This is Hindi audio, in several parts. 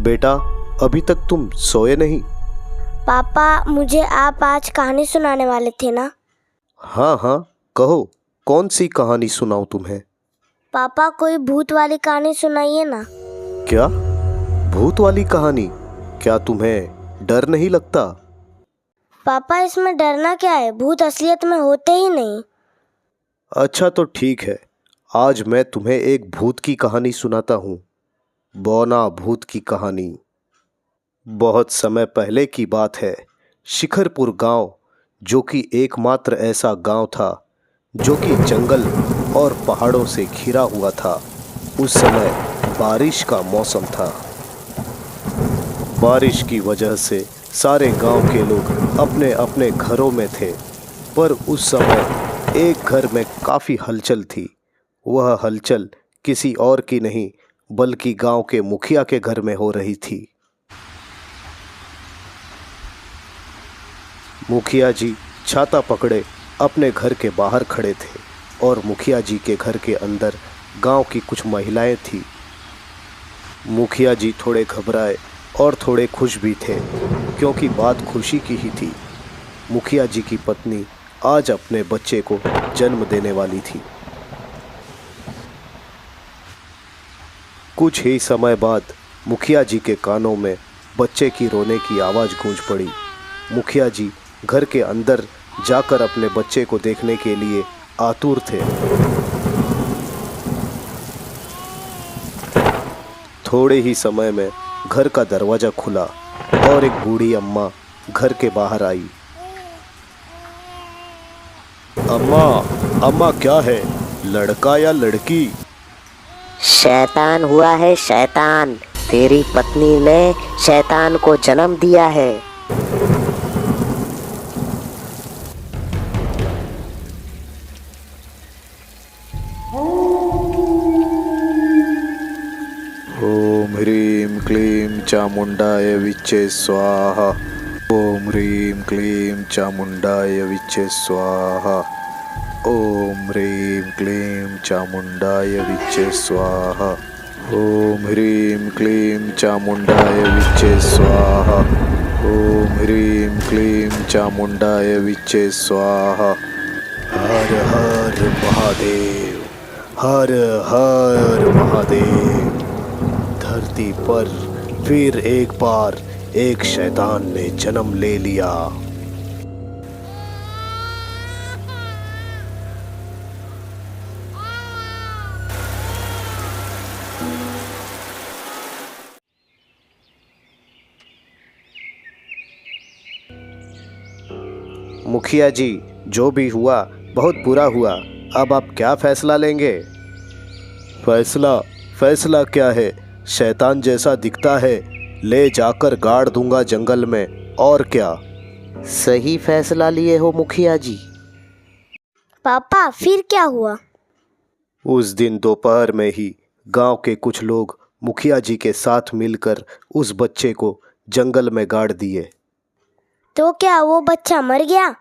बेटा, अभी तक तुम सोए नहीं? पापा, मुझे आप आज कहानी सुनाने वाले थे ना? हाँ हाँ, कहो कौन सी कहानी सुनाऊं तुम्हें? पापा, कोई भूत वाली कहानी सुनाइए ना। क्या? भूत वाली कहानी? क्या तुम्हें डर नहीं लगता? पापा, इसमें डरना क्या है? भूत असलियत में होते ही नहीं। अच्छा तो ठीक है, आज मैं तुम्हें एक भूत की कहानी सुनाता हूँ। बौना भूत की कहानी। बहुत समय पहले की बात है। शिखरपुर गांव, जो कि एकमात्र ऐसा गांव था जो कि जंगल और पहाड़ों से घिरा हुआ था। उस समय बारिश का मौसम था। बारिश की वजह से सारे गांव के लोग अपने अपने घरों में थे, पर उस समय एक घर में काफ़ी हलचल थी। वह हलचल किसी और की नहीं बल्कि गांव के मुखिया के घर में हो रही थी। मुखिया जी छाता पकड़े अपने घर के बाहर खड़े थे और मुखिया जी के घर के अंदर गांव की कुछ महिलाएं थीं। मुखिया जी थोड़े घबराए और थोड़े खुश भी थे, क्योंकि बात खुशी की ही थी। मुखिया जी की पत्नी आज अपने बच्चे को जन्म देने वाली थी। कुछ ही समय बाद मुखिया जी के कानों में बच्चे की रोने की आवाज़ गूंज पड़ी। मुखिया जी घर के अंदर जाकर अपने बच्चे को देखने के लिए आतुर थे। थोड़े ही समय में घर का दरवाज़ा खुला और एक बूढ़ी अम्मा घर के बाहर आई। अम्मा, अम्मा क्या है, लड़का या लड़की? शैतान हुआ है शैतान। तेरी पत्नी ने शैतान को जन्म दिया है। ओम ह्रीं क्लीं चामुंडाय विच्चे स्वाहा। ओम ह्रीं क्लीं चामुंडाय विच्चे स्वाहा। ओम ह्रीं क्लीं चामुंडाय विच्चे स्वाहा। ओम ह्रीं क्लीं चामुंडाय विच्चे स्वाहा। ओम ह्रीं क्लीं चामुंडाय विच्चे स्वाहा। हर हर महादेव, हर हर महादेव। धरती पर फिर एक बार एक शैतान ने जन्म ले लिया। मुखिया जी, जो भी हुआ बहुत बुरा हुआ। अब आप क्या फैसला लेंगे? फैसला क्या है? शैतान जैसा दिखता है, ले जाकर गाड़ दूंगा जंगल में, और क्या। सही फैसला लिए हो मुखिया जी। पापा, फिर क्या हुआ? उस दिन दोपहर में ही गांव के कुछ लोग मुखिया जी के साथ मिलकर उस बच्चे को जंगल में गाड़ दिए। तो क्या वो बच्चा मर गया?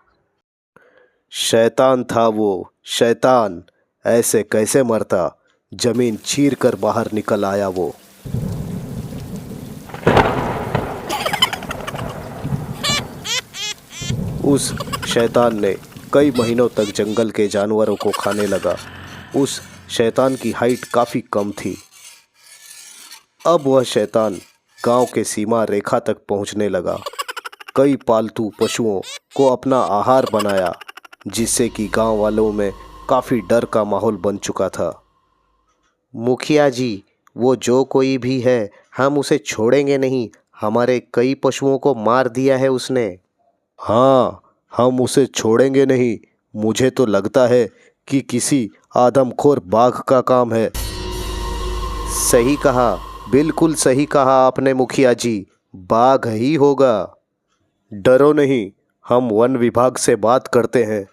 शैतान था वो, शैतान। ऐसे कैसे मरता? जमीन चीर कर बाहर निकल आया वो। उस शैतान ने कई महीनों तक जंगल के जानवरों को खाने लगा। उस शैतान की हाइट काफ़ी कम थी। अब वह शैतान गांव के सीमा रेखा तक पहुंचने लगा। कई पालतू पशुओं को अपना आहार बनाया, जिससे कि गांव वालों में काफ़ी डर का माहौल बन चुका था। मुखिया जी, वो जो कोई भी है, हम उसे छोड़ेंगे नहीं। हमारे कई पशुओं को मार दिया है उसने। हाँ, हम उसे छोड़ेंगे नहीं। मुझे तो लगता है कि किसी आदमखोर बाघ का काम है। सही कहा, बिल्कुल सही कहा आपने मुखिया जी। बाघ ही होगा। डरो नहीं, हम वन विभाग से बात करते हैं।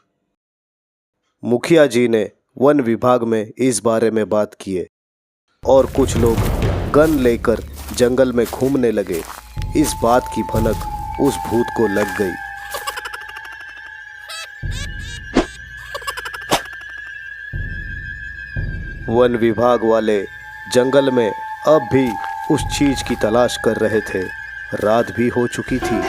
मुखिया जी ने वन विभाग में इस बारे में बात किए और कुछ लोग गन लेकर जंगल में घूमने लगे। इस बात की भनक उस भूत को लग गई। वन विभाग वाले जंगल में अब भी उस चीज की तलाश कर रहे थे। रात भी हो चुकी थी।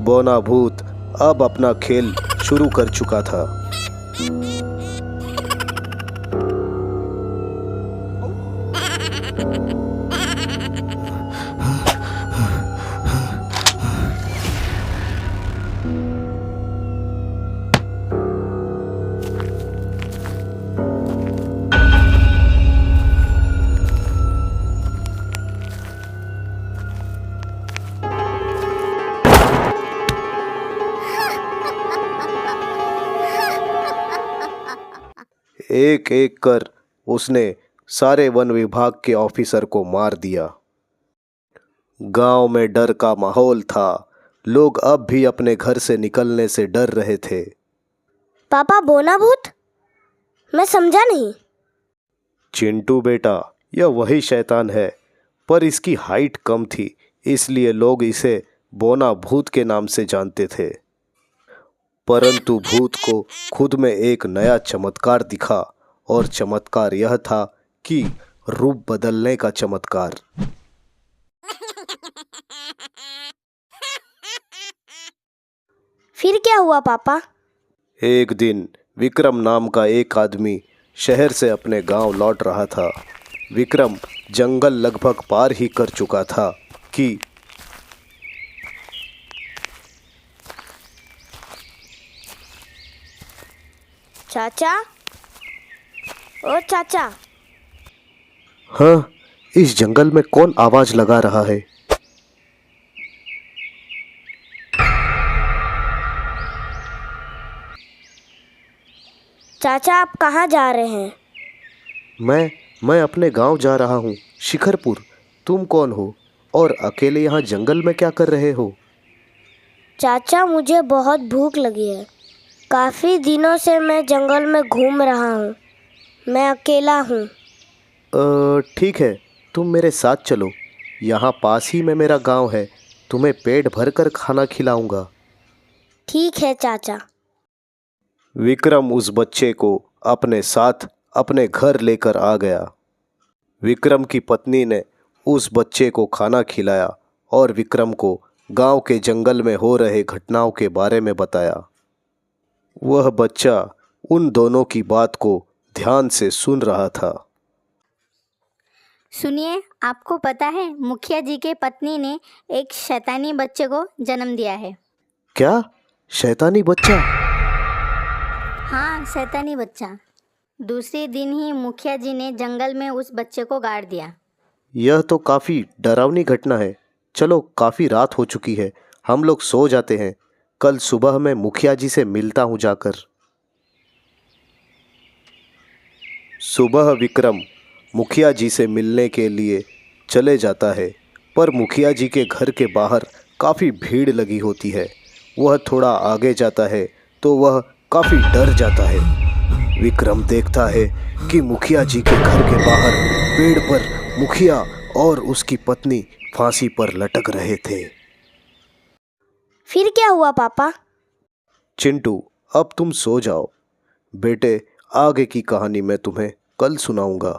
बौना भूत अब अपना खेल शुरू कर चुका था। एक एक कर उसने सारे वन विभाग के ऑफिसर को मार दिया। गांव में डर का माहौल था। लोग अब भी अपने घर से निकलने से डर रहे थे। पापा बोना भूत? मैं समझा नहीं। चिंटू बेटा, यह वही शैतान है, पर इसकी हाइट कम थी, इसलिए लोग इसे बोना भूत के नाम से जानते थे। परंतु भूत को खुद में एक नया चमत्कार दिखा, और चमत्कार यह था कि रूप बदलने का चमत्कार। फिर क्या हुआ पापा? एक दिन विक्रम नाम का एक आदमी शहर से अपने गांव लौट रहा था। विक्रम जंगल लगभग पार ही कर चुका था कि चाचा, ओ चाचा। हाँ, इस जंगल में कौन आवाज लगा रहा है? चाचा आप कहाँ जा रहे हैं? मैं अपने गांव जा रहा हूँ, शिखरपुर। तुम कौन हो और अकेले यहाँ जंगल में क्या कर रहे हो? चाचा मुझे बहुत भूख लगी है। काफ़ी दिनों से मैं जंगल में घूम रहा हूँ। मैं अकेला हूँ। ठीक है, तुम मेरे साथ चलो। यहाँ पास ही में मेरा गांव है। तुम्हें पेट भर कर खाना खिलाऊंगा। ठीक है चाचा। विक्रम उस बच्चे को अपने साथ अपने घर लेकर आ गया। विक्रम की पत्नी ने उस बच्चे को खाना खिलाया और विक्रम को गांव के जंगल में हो रहे घटनाओं के बारे में बताया। वह बच्चा उन दोनों की बात को ध्यान से सुन रहा था। सुनिए, आपको पता है मुखिया जी के पत्नी ने एक शैतानी बच्चे को जन्म दिया है। क्या? शैतानी बच्चा? हाँ, शैतानी बच्चा। दूसरे दिन ही मुखिया जी ने जंगल में उस बच्चे को गाड़ दिया। यह तो काफ़ी डरावनी घटना है। चलो, काफ़ी रात हो चुकी है, हम लोग सो जाते हैं। कल सुबह मैं मुखिया जी से मिलता हूँ जाकर। सुबह विक्रम मुखिया जी से मिलने के लिए चले जाता है, पर मुखिया जी के घर के बाहर काफ़ी भीड़ लगी होती है। वह थोड़ा आगे जाता है तो वह काफ़ी डर जाता है। विक्रम देखता है कि मुखिया जी के घर के बाहर पेड़ पर मुखिया और उसकी पत्नी फांसी पर लटक रहे थे। फिर क्या हुआ पापा? चिंटू, अब तुम सो जाओ। बेटे, आगे की कहानी मैं तुम्हें कल सुनाऊंगा।